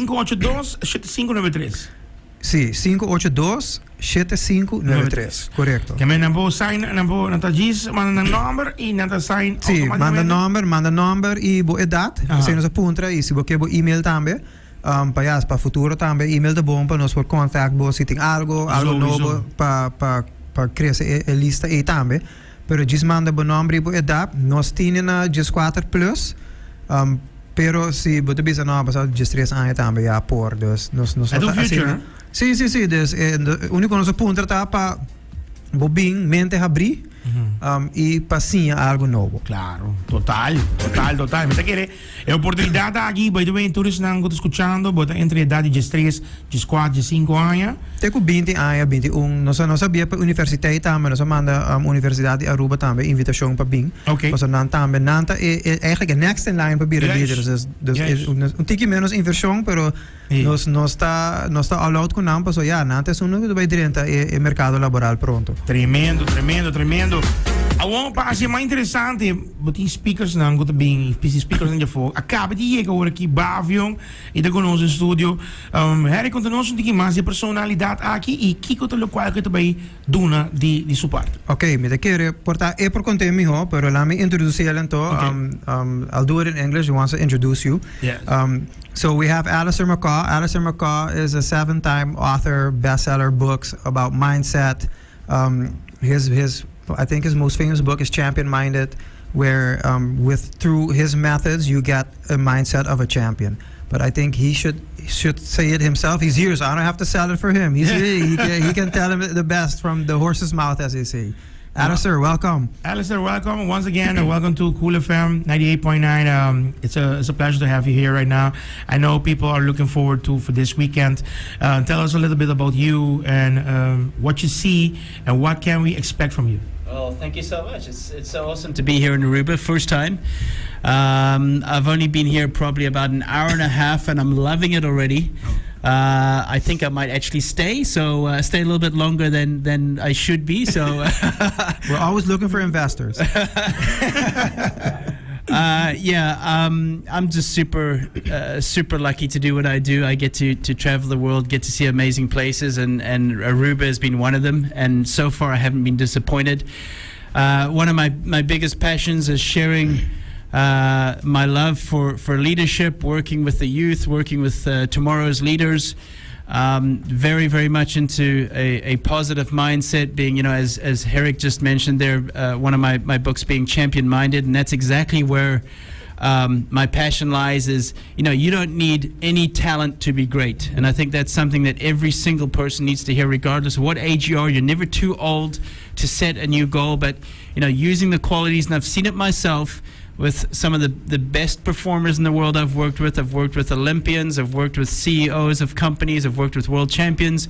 582-7593. Sí, 582-7593. Correcto. Que me nambo sign, nambo natajis, manda number y nata sign. Sí, manda number y bo edad. Se nos apunta y si bo quebo email también. Para futuro también email de bom para nos por contact bo si tem algo novo para crear lista e también. Pero just manda bo nombre y bo edad. Nos tienen na just 4 plus. Pero si bo te bisa no pasado just 3 años también ya por dus nos future. Sí, dus único nos apunta para bobin mente abrir y pasar algo novo. Claro, total. Me quiere oportunidad aqui, by the way, todos não estão escutando, bota entre idade de 3, de 4, de 5 anos. Tenho 20 anos, 21. Nós sabia para a universidade também, nós manda Universidade de Aruba também, invitação para BIM. Ok. Nós não também, eigenlijk next in line para BIM leaders. Dus tique menos inversão, pero nós está allowed com não, so ja, não é um vai direto e mercado laboral pronto. Tremendo. Agora, para ser mais interessante, botem speakers não, gosto bem, speakers não já foi. Acaba de chegar agora aqui, Bavion, e da conosco no estúdio. Harry, conta-nos um pouquinho mais de personalidade aqui e que coisa local que tu vai dar de sua parte. Ok, me quero portar por conta mijo, pero let me introduce you então. I'll do it in English. He wants to introduce you. Yes. So we have Alistair McCaw. Alistair McCaw is a 7-time author, bestseller books about mindset. I think his most famous book is Champion Minded, where through his methods you get a mindset of a champion. But I think he should say it himself. He's here, so I don't have to sell it for him. He's here. He can tell him the best from the horse's mouth, as they say. Alistair, welcome. Alistair, welcome once again, and welcome to Cool FM 98.9. It's a pleasure to have you here right now. I know people are looking forward for this weekend. Tell us a little bit about you and what you see and what can we expect from you. Well, thank you so much. It's so awesome to be here in Aruba, first time. I've only been here probably about an hour and a half, and I'm loving it already. I think I might actually stay a little bit longer than I should be. So we're always looking for investors. I'm just super lucky to do what I do. I get to travel the world, get to see amazing places, and Aruba has been one of them. And so far, I haven't been disappointed. One of my biggest passions is sharing my love for leadership, working with the youth, working with tomorrow's leaders. Very, very much into a positive mindset, being, as Herrick just mentioned there, one of my books being Champion Minded, and that's exactly where my passion lies is, you don't need any talent to be great. And I think that's something that every single person needs to hear, regardless of what age you are. You're never too old to set a new goal, but, using the qualities, and I've seen it myself, with some of the best performers in the world I've worked with. I've worked with Olympians, I've worked with CEOs of companies, I've worked with world champions.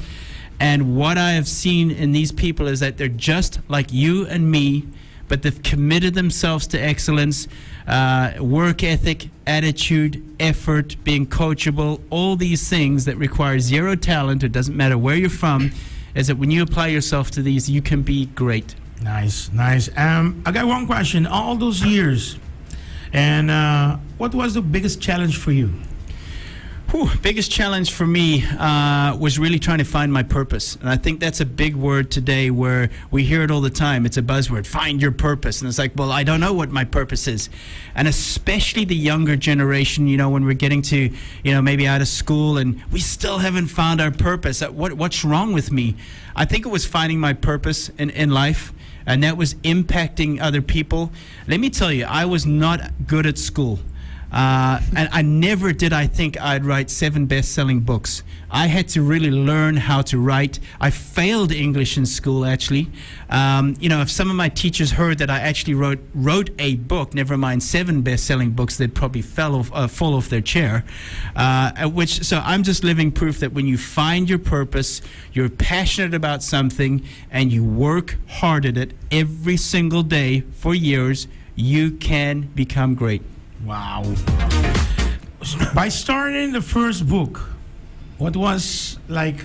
And what I have seen in these people is that they're just like you and me, but they've committed themselves to excellence, work ethic, attitude, effort, being coachable, all these things that require zero talent. It doesn't matter where you're from, is that when you apply yourself to these, you can be great. Nice. I got one question. All those years, and what was the biggest challenge for you? Biggest challenge for me was really trying to find my purpose. And I think that's a big word today where we hear it all the time. It's a buzzword, find your purpose. And it's like, well, I don't know what my purpose is. And especially the younger generation, when we're getting to, maybe out of school and we still haven't found our purpose. What's wrong with me? I think it was finding my purpose in life. And that was impacting other people. Let me tell you, I was not good at school. And I never did I think I'd write 7 best-selling books. I had to really learn how to write. I failed English in school, actually. If some of my teachers heard that I actually wrote a book, never mind 7 best-selling books, they'd probably fall off their chair. So I'm just living proof that when you find your purpose, you're passionate about something, and you work hard at it every single day for years, you can become great. Wow. By starting the first book, what was like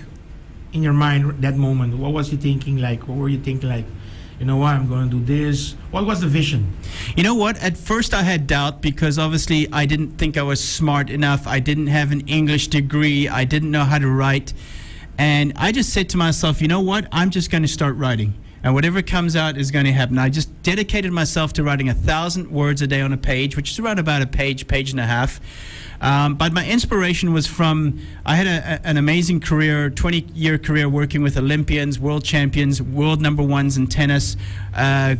in your mind that moment? What was you thinking like? What were you thinking like? you know what, I'm going to do this? What was the vision? You know what? At first I had doubt because obviously I didn't think I was smart enough. I didn't have an English degree. I didn't know how to write. And I just said to myself, you know what? I'm just going to start writing. And whatever comes out is going to happen. I just dedicated myself to writing 1,000 words a day on a page, which is around about a page and a half. But my inspiration was from, I had an amazing career, 20-year career working with Olympians, world champions, world number ones in tennis,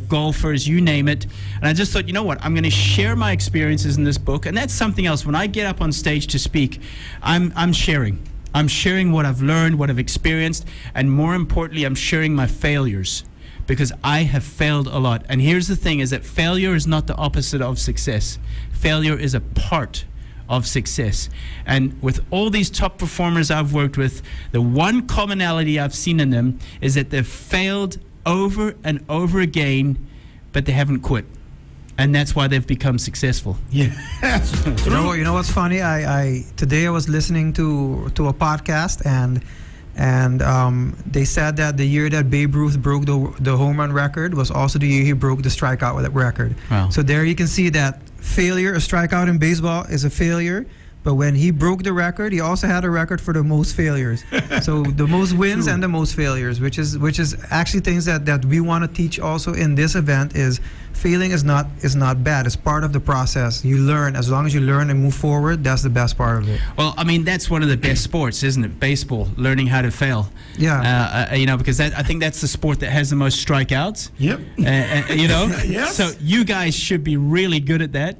golfers, you name it. And I just thought, you know what, I'm going to share my experiences in this book. And that's something else. When I get up on stage to speak, I'm sharing. I'm sharing what I've learned, what I've experienced, and more importantly, I'm sharing my failures. Because I have failed a lot. And here's the thing, is that failure is not the opposite of success. Failure is a part of success. And with all these top performers I've worked with, the one commonality I've seen in them is that they've failed over and over again, but they haven't quit. And that's why they've become successful. Yeah. You know what's funny? Today I was listening to a podcast and they said that the year that Babe Ruth broke the home run record was also the year he broke the strikeout record. Wow. So there you can see that failure, a strikeout in baseball is a failure, but when he broke the record, he also had a record for the most failures. So the most wins and the most failures, which is actually things that we want to teach also in this event. Is failing is not bad. It's part of the process. You learn. As long as you learn and move forward, that's the best part of it. Well, I mean, that's one of the best sports, isn't it? Baseball, learning how to fail. Yeah. Because I think that's the sport that has the most strikeouts. Yep. Yes. So you guys should be really good at that.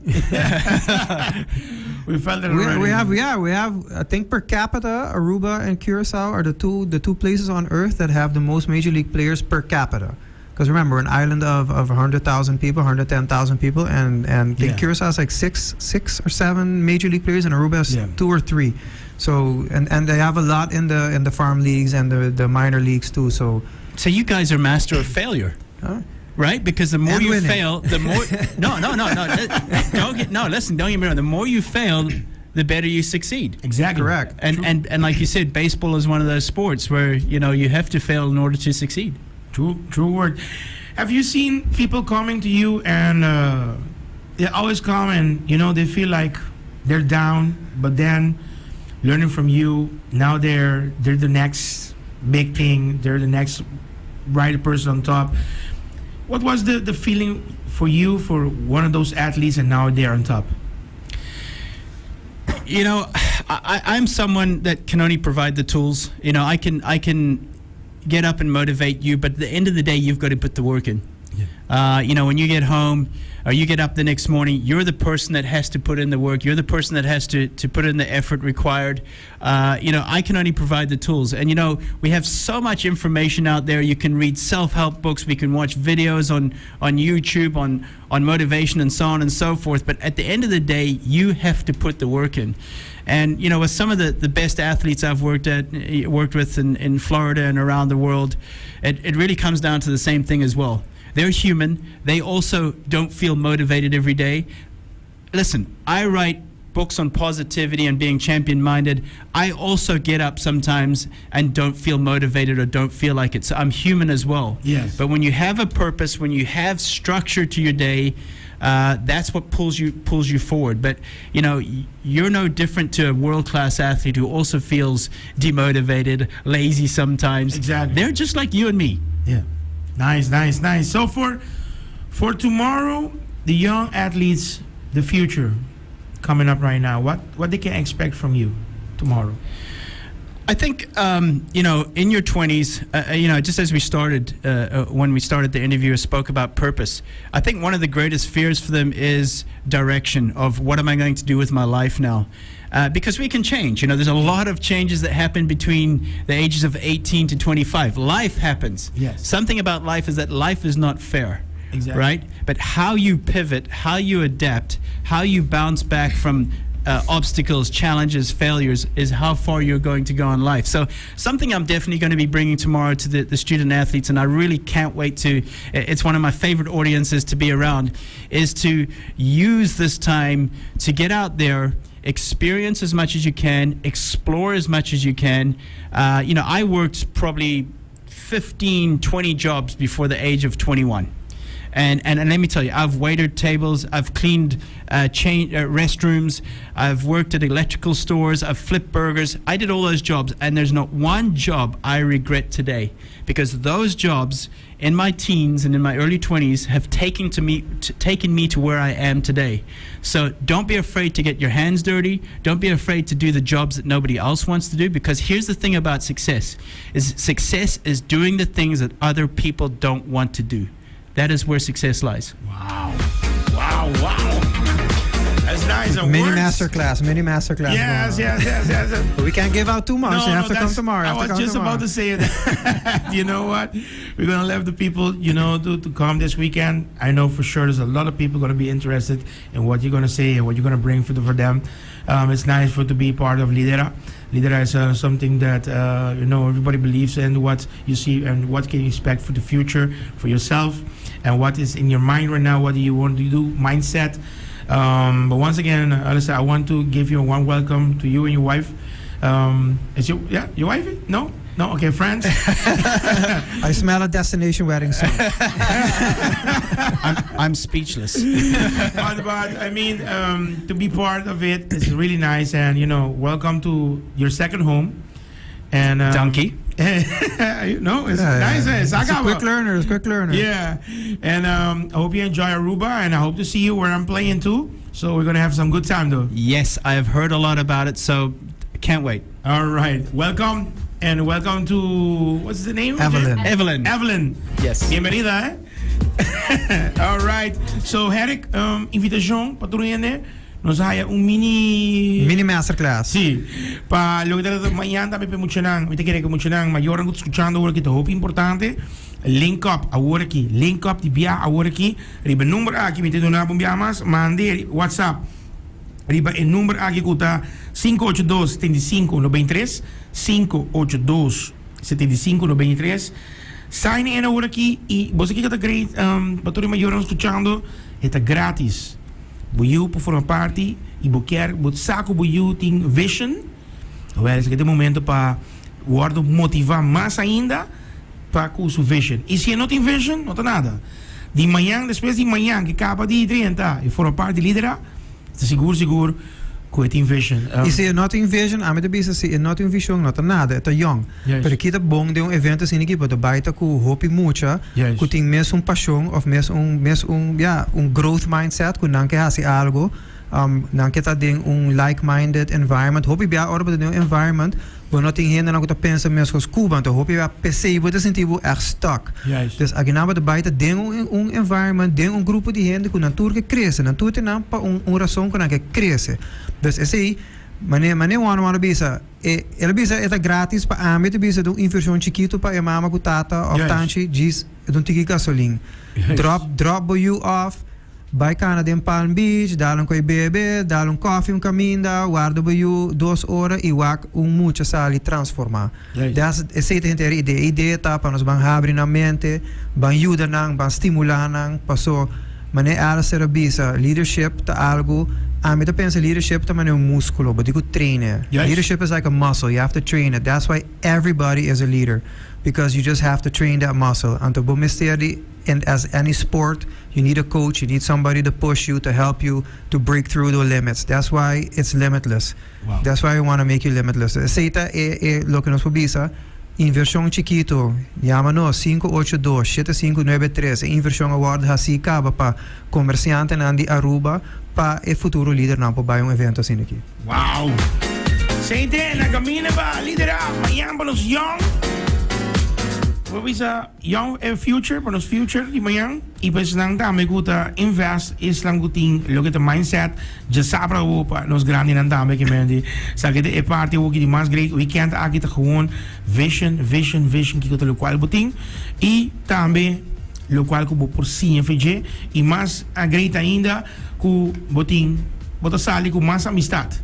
We felt it already. We have. I think per capita, Aruba and Curacao are the two places on Earth that have the most major league players per capita. Because remember, an island of 100,000 people, 110,000 people, and I think Curacao is like six or seven major league players, and Aruba has 2 or 3. So and they have a lot in the farm leagues and the minor leagues too. So you guys are master of failure. Right? Because the more and you winning. fail, the more... No. Listen, don't get me wrong. The more you fail, the better you succeed. Exactly. Correct. And like you said, baseball is one of those sports where, you have to fail in order to succeed. True word. Have you seen people coming to you and they always come and, they feel like they're down, but then learning from you, now they're the next big thing, they're the next right person on top. What was the feeling for you for one of those athletes and now they're on top? I'm someone that can only provide the tools. I can get up and motivate you, but at the end of the day, you've got to put the work in. Yeah. When you get home or you get up the next morning, you're the person that has to put in the work. You're the person that has to put in the effort required. I can only provide the tools. And, we have so much information out there. You can read self-help books. We can watch videos on YouTube on motivation and so on and so forth. But at the end of the day, you have to put the work in. And, with some of the best athletes I've worked with in Florida and around the world, it really comes down to the same thing as well. They're human. They also don't feel motivated every day. Listen, I write books on positivity and being champion-minded. I also get up sometimes and don't feel motivated or don't feel like it. So I'm human as well. Yes. But when you have a purpose, when you have structure to your day, that's what pulls you forward. But you're no different to a world-class athlete who also feels demotivated, lazy sometimes. Exactly. They're just like you and me. Yeah. Nice. So for tomorrow, the young athletes, the future coming up right now, what they can expect from you tomorrow? I think, in your 20s, just as we started, when we started the interview, I spoke about purpose. I think one of the greatest fears for them is direction of what am I going to do with my life now? Because we can change. There's a lot of changes that happen between the ages of 18 to 25. Life happens. Yes. Something about life is that life is not fair. Exactly. Right? But how you pivot, how you adapt, how you bounce back from obstacles, challenges, failures is how far you're going to go in life. So something I'm definitely going to be bringing tomorrow to the student athletes, and I really can't wait to, it's one of my favorite audiences to be around, is to use this time to get out there, experience as much as you can, explore as much as you can. I worked probably 15, 20 jobs before the age of 21. And let me tell you, I've waited tables, I've cleaned restrooms, I've worked at electrical stores, I've flipped burgers. I did all those jobs, and there's not one job I regret today, because those jobs in my teens and in my early 20s have taken me to where I am today. So don't be afraid to get your hands dirty. Don't be afraid to do the jobs that nobody else wants to do, because here's the thing about success is doing the things that other people don't want to do. That is where success lies. Wow. That's nice. Mini masterclass. Yes. But we can't give out too much. No, you have to come tomorrow. I was just about to say that. You know what? We're going to let the people, to come this weekend. I know for sure there's a lot of people going to be interested in what you're going to say and what you're going to bring for them. It's nice to be part of LIDERA. LIDERA is something that, everybody believes in, what you see and what can you expect for the future, for yourself, and what is in your mind right now, what do you want to do, mindset. But once again, Alistair, I want to give you a warm welcome to you and your wife. Is your wife? No? Okay, friends. I smell a destination wedding soon. I'm speechless. but I mean, to be part of it is really nice, and welcome to your second home. And Donkey. It's nice. It's a quick learner. Yeah, and I hope you enjoy Aruba, and I hope to see you where I'm playing too. So we're gonna have some good time though. Yes, I have heard a lot about it, so can't wait. All right, welcome. And welcome to, what's the name? Evelyn. Yes. Bienvenida, All right. So, Herrick, invitación para tu nos haya mini masterclass. Sí. Pa lo que mañana también mucho nang, me te quiere que mucho nang mayor ang escuchando ahora que te hope importante. Link up ahora aquí, link up di bia ahora aquí. Riba number aqui me te dona bumbia mas mande WhatsApp. Riba el número aqui kuta 582-7593 582-7593. Sign in ahora aqui e você que está great, para todo mayor escuchando, está grátis. Buiu por formar parte e quer saco buiu tem vision. Well, esse é o momento para o motivar mais ainda para com sua vision. E se não tem vision, não tem nada. De manhã, depois de manhã, que acaba de 30 e formar parte de LIDERA, está seguro que tem vision. E se não tem vision, a minha bisa se não tem vision, não tem nada, é young. Pero aqui tá bom de evento assim que pode baita com hope mucha, que tem mesmo paixão, ou mesmo growth mindset, que não quer fazer algo, não quer estar em like-minded environment. Hope bia ora para um environment, mas não tem gente não que tá pensa mesmo com Cuba, então hope bia PC pode sentir stuck. Dus aqui na de baita tem environment, tem grupo de gente que natura que cresce, natura tem para razão que não quer cresce. Dus esse aí, mané uma bisa, ela bisa é grátis para a meta bisa de inversão chiquito para a mama com tata, of tanchi diz, de tiki gasolina. Drop you off. Bij Canada in Palm Beach, daar kun je bebe, daar koffie, caminda, guarda bij je 2 horas e wak mucho sali transformar. Dat is het idee. Idee tá para nos ban abrir na mente, ban ayudar nang, ban stimular nang, paso, mané alles será bisa. Leadership tá algo. A mim pensa leadership tá mané músculo, but digo trainer. Leadership is like a muscle. You have to train it. That's why everybody is a leader, because you just have to train that muscle. Anto bo misteri. And as any sport, you need a coach, you need somebody to push you, to help you, to break through the limits. That's why it's limitless. Wow. That's why we want to make you limitless. Aceita lo que nos publica, inversión chiquito, llámanos 582-7593. Inversión award así acaba para comerciante nandi Aruba, para el futuro líder na para un evento assim aqui. Wow! Seite na camina ba LIDERA, mañana para los young. Visa young future, para nos future di manhã e pues nang dame guta invest is lang guting lo que the mindset just sabra para nos grande nang dame que mendi sa que de parte o que di mais great weekend aqui tá gewoon vision que guta lo qual buting e também lo qual que por si FG e mais a great ainda ku buting bota sali com mais amistade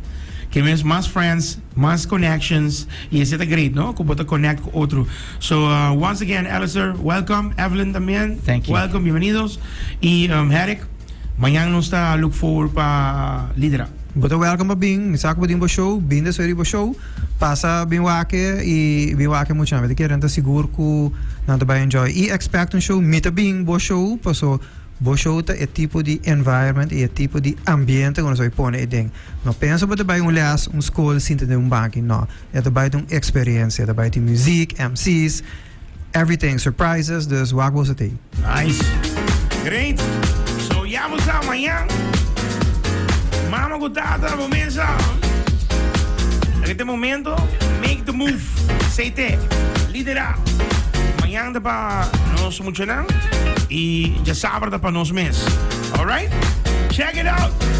que means más friends, más connections, y es great, ¿no? Que pueda connect con otro. So, once again, Alistair, welcome. Evelyn también. Thank you. Welcome, bienvenidos. Y, Herrick, mañana nos está look forward para LIDERA. Bota welcome bem, me saco bem bo show, bem da série bo show, passa bem wake e bem wake muito chama, que renta seguro que não te vai enjoy. E expect um show, mita bem bo show, passou bo show é tipo de environment, é tipo de ambiente quando você põe e ding. Não pensa bota vai les, escola, sinta de banco, não. É vai de experiência, é vai de music, MCs, everything, surprises, dus waar was het heen. Nice. Great. So, ja, we gaan amanhã. Mama gotata, momento. En este momento, make the move. CT, lidera. Amanhã dá para nós funcionar. E já sábado dá para nós mesmos. Alright? Check it out.